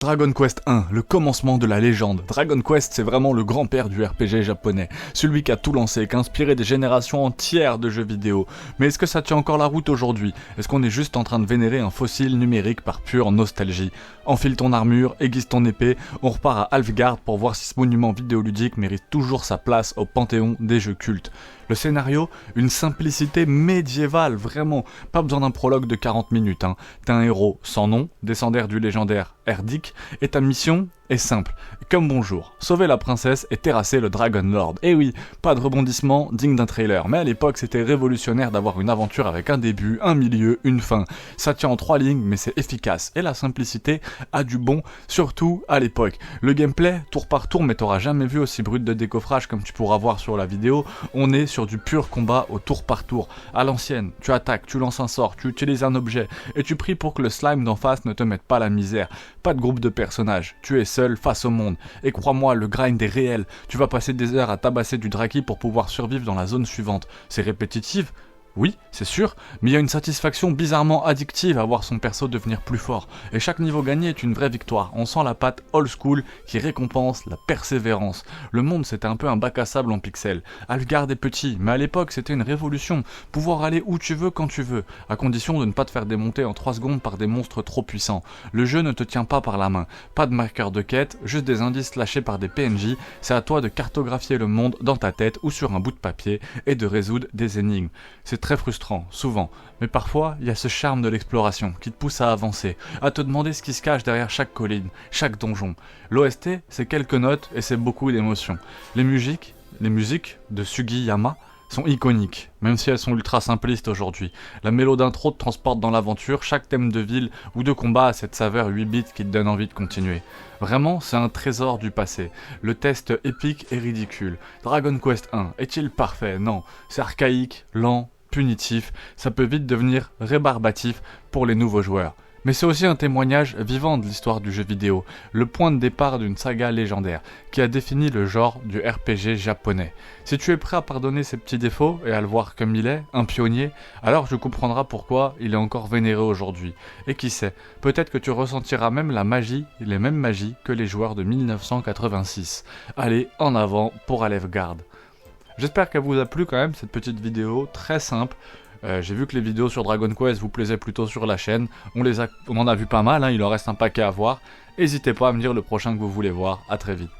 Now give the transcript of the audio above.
Dragon Quest 1, le commencement de la légende. Dragon Quest, c'est vraiment le grand-père du RPG japonais. Celui qui a tout lancé, qui a inspiré des générations entières de jeux vidéo. Mais est-ce que ça tient encore la route aujourd'hui? Est-ce qu'on est juste en train de vénérer un fossile numérique par pure nostalgie? Enfile ton armure, aiguise ton épée, on repart à Alfgard pour voir si ce monument vidéoludique mérite toujours sa place au panthéon des jeux cultes. Le scénario, une simplicité médiévale, vraiment. Pas besoin d'un prologue de 40 minutes. T'as un héros sans nom, descendant du légendaire Erdik, et ta mission est simple. Comme bonjour, sauver la princesse et terrasser le Dragon Lord. Et oui, pas de rebondissement digne d'un trailer, mais à l'époque c'était révolutionnaire d'avoir une aventure avec un début, un milieu, une fin. Ça tient en 3 lignes, mais c'est efficace. Et la simplicité a du bon, surtout à l'époque. Le gameplay, tour par tour, mais t'auras jamais vu aussi brut de décoffrage comme tu pourras voir sur la vidéo. On est sur du pur combat au tour par tour. À l'ancienne, tu attaques, tu lances un sort, tu utilises un objet, et tu pries pour que le slime d'en face ne te mette pas la misère. Pas de groupe de personnages, tu es seul face au monde. Et crois-moi, le grind est réel. Tu vas passer des heures à tabasser du Draki pour pouvoir survivre dans la zone suivante. C'est répétitif? Oui, c'est sûr, mais il y a une satisfaction bizarrement addictive à voir son perso devenir plus fort. Et chaque niveau gagné est une vraie victoire. On sent la patte old school qui récompense la persévérance. Le monde c'était un peu un bac à sable en pixels. Alfgard est petit, mais à l'époque c'était une révolution. Pouvoir aller où tu veux quand tu veux, à condition de ne pas te faire démonter en 3 secondes par des monstres trop puissants. Le jeu ne te tient pas par la main. Pas de marqueur de quête, juste des indices lâchés par des PNJ. C'est à toi de cartographier le monde dans ta tête ou sur un bout de papier et de résoudre des énigmes. C'est très frustrant, souvent, mais parfois il y a ce charme de l'exploration qui te pousse à avancer, à te demander ce qui se cache derrière chaque colline, chaque donjon. L'OST, c'est quelques notes et c'est beaucoup d'émotions. Les musiques de Sugiyama sont iconiques, même si elles sont ultra simplistes aujourd'hui. La mélo d'intro te transporte dans l'aventure, chaque thème de ville ou de combat a cette saveur 8 bits qui te donne envie de continuer. Vraiment, c'est un trésor du passé. Le test épique est ridicule. Dragon Quest 1 est-il parfait? Non, c'est archaïque, lent, punitif, ça peut vite devenir rébarbatif pour les nouveaux joueurs. Mais c'est aussi un témoignage vivant de l'histoire du jeu vidéo, le point de départ d'une saga légendaire, qui a défini le genre du RPG japonais. Si tu es prêt à pardonner ses petits défauts et à le voir comme il est, un pionnier, alors tu comprendras pourquoi il est encore vénéré aujourd'hui. Et qui sait, peut-être que tu ressentiras même la magie, les mêmes magies que les joueurs de 1986. Allez, en avant pour Alfgard. J'espère qu'elle vous a plu quand même, cette petite vidéo très simple. J'ai vu que les vidéos sur Dragon Quest vous plaisaient plutôt sur la chaîne. On en a vu pas mal, il en reste un paquet à voir. N'hésitez pas à me dire le prochain que vous voulez voir. À très vite.